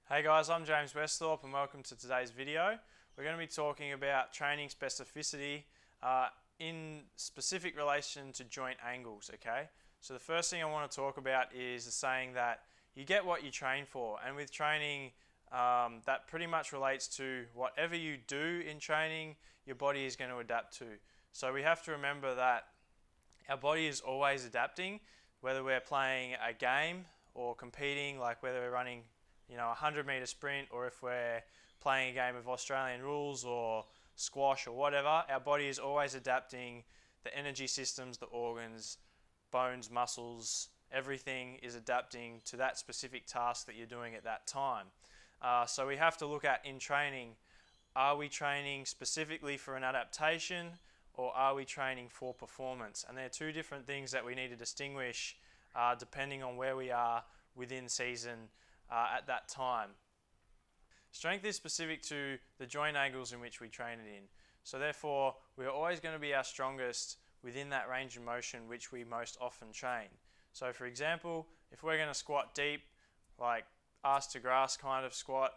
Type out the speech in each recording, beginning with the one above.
Hey guys, I'm James Westhorpe and welcome to today's video. We're going to be talking about training specificity in specific relation to joint angles, okay? So the first thing I want to talk about is the saying that you get what you train for, and with training that pretty much relates to whatever you do in training, your body is going to adapt to. So we have to remember that our body is always adapting, whether we're playing a game or competing, like whether we're running a 100-meter sprint, or if we're playing a game of Australian rules or squash or whatever, our body is always adapting. The energy systems, the organs, bones, muscles, everything is adapting to that specific task that you're doing at that time. So we have to look at in training, are we training specifically for an adaptation or are we training for performance? And they're two different things that we need to distinguish depending on where we are within season at that time. Strength is specific to the joint angles in which we train it in. So therefore, we're always going to be our strongest within that range of motion which we most often train. So for example, if we're going to squat deep, like ass to grass kind of squat,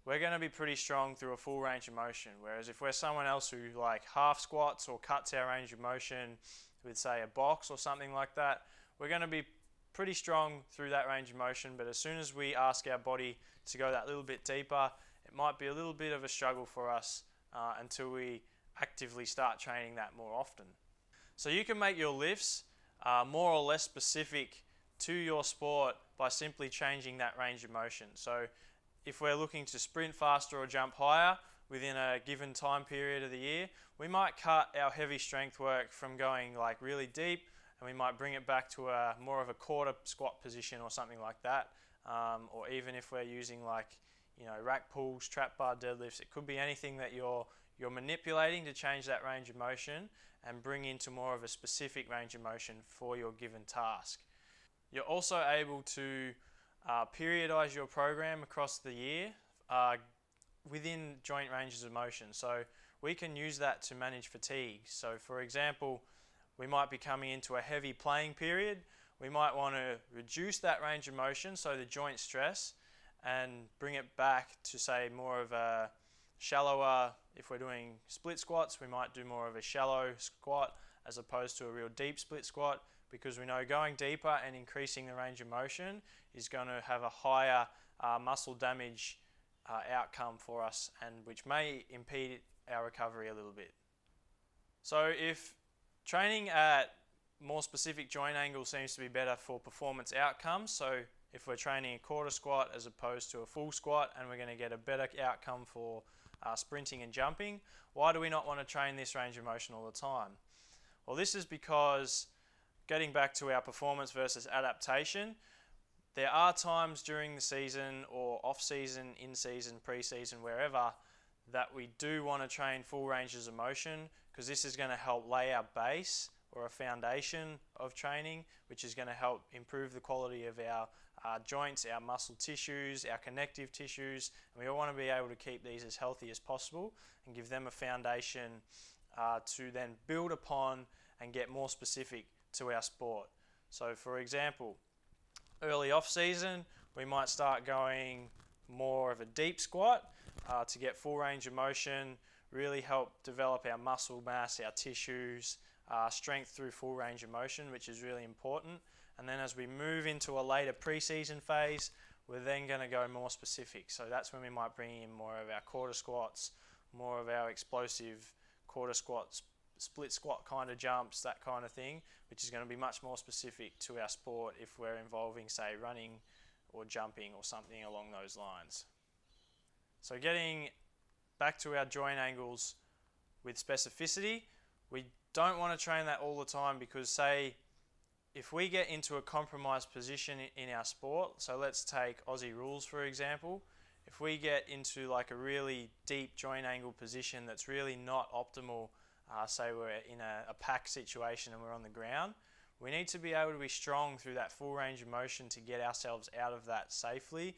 we're going to be pretty strong through a full range of motion. Whereas if we're someone else who like half squats or cuts our range of motion with say a box or something like that, we're going to be pretty strong through that range of motion, but as soon as we ask our body to go that little bit deeper, it might be a little bit of a struggle for us until we actively start training that more often. So you can make your lifts more or less specific to your sport by simply changing that range of motion. So if we're looking to sprint faster or jump higher within a given time period of the year, we might cut our heavy strength work from going like really deep, and we might bring it back to a more of a quarter squat position or something like that. Or even if we're using like rack pulls, trap bar deadlifts, it could be anything that you're manipulating to change that range of motion and bring into more of a specific range of motion for your given task. You're also able to periodize your program across the year within joint ranges of motion. So we can use that to manage fatigue. So for example, we might be coming into a heavy playing period. We might want to reduce that range of motion, so the joint stress, and bring it back to say more of a shallower, if we're doing split squats, we might do more of a shallow squat as opposed to a real deep split squat, because we know going deeper and increasing the range of motion is going to have a higher muscle damage outcome for us, and which may impede our recovery a little bit. So if training at more specific joint angles seems to be better for performance outcomes, so if we're training a quarter squat as opposed to a full squat and we're going to get a better outcome for sprinting and jumping, why do we not want to train this range of motion all the time? Well, this is because, getting back to our performance versus adaptation, there are times during the season or off season, in season, pre-season, wherever, that we do want to train full ranges of motion, because this is going to help lay our base or a foundation of training, which is going to help improve the quality of our joints, our muscle tissues, our connective tissues, and we all want to be able to keep these as healthy as possible and give them a foundation to then build upon and get more specific to our sport. So for example, early off season, we might start going more of a deep squat to get full range of motion, really help develop our muscle mass, our tissues, strength through full range of motion, which is really important. And then as we move into a later pre-season phase, we're then going to go more specific. So that's when we might bring in more of our quarter squats, more of our explosive quarter squats, split squat kind of jumps, that kind of thing, which is going to be much more specific to our sport if we're involving, say, running or jumping or something along those lines. So getting back to our joint angles with specificity, we don't want to train that all the time, because say if we get into a compromised position in our sport, so let's take Aussie rules for example, if we get into like a really deep joint angle position that's really not optimal, say we're in a pack situation and we're on the ground, we need to be able to be strong through that full range of motion to get ourselves out of that safely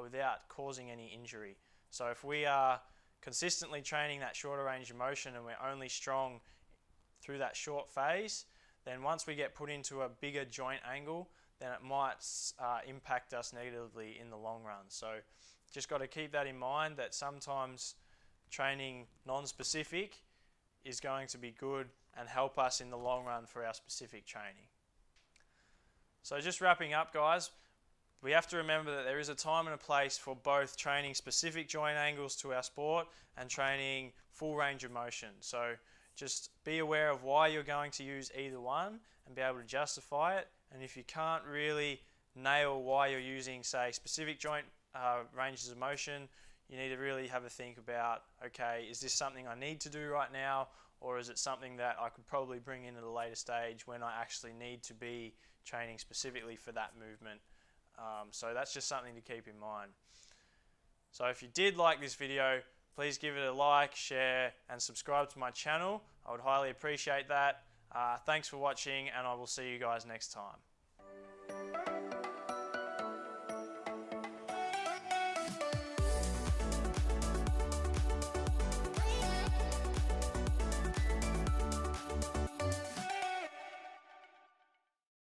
without causing any injury. So if we are consistently training that shorter range of motion and we're only strong through that short phase, then once we get put into a bigger joint angle, then it might impact us negatively in the long run. So just got to keep that in mind, that sometimes training non-specific is going to be good and help us in the long run for our specific training. So just wrapping up, guys, we have to remember that there is a time and a place for both training specific joint angles to our sport and training full range of motion. So just be aware of why you're going to use either one and be able to justify it. And if you can't really nail why you're using, say, specific joint ranges of motion, you need to really have a think about, okay, is this something I need to do right now, or is it something that I could probably bring in at a later stage when I actually need to be training specifically for that movement. So that's just something to keep in mind. So if you did like this video, please give it a like, share, and subscribe to my channel. I would highly appreciate that. Thanks for watching, and I will see you guys next time.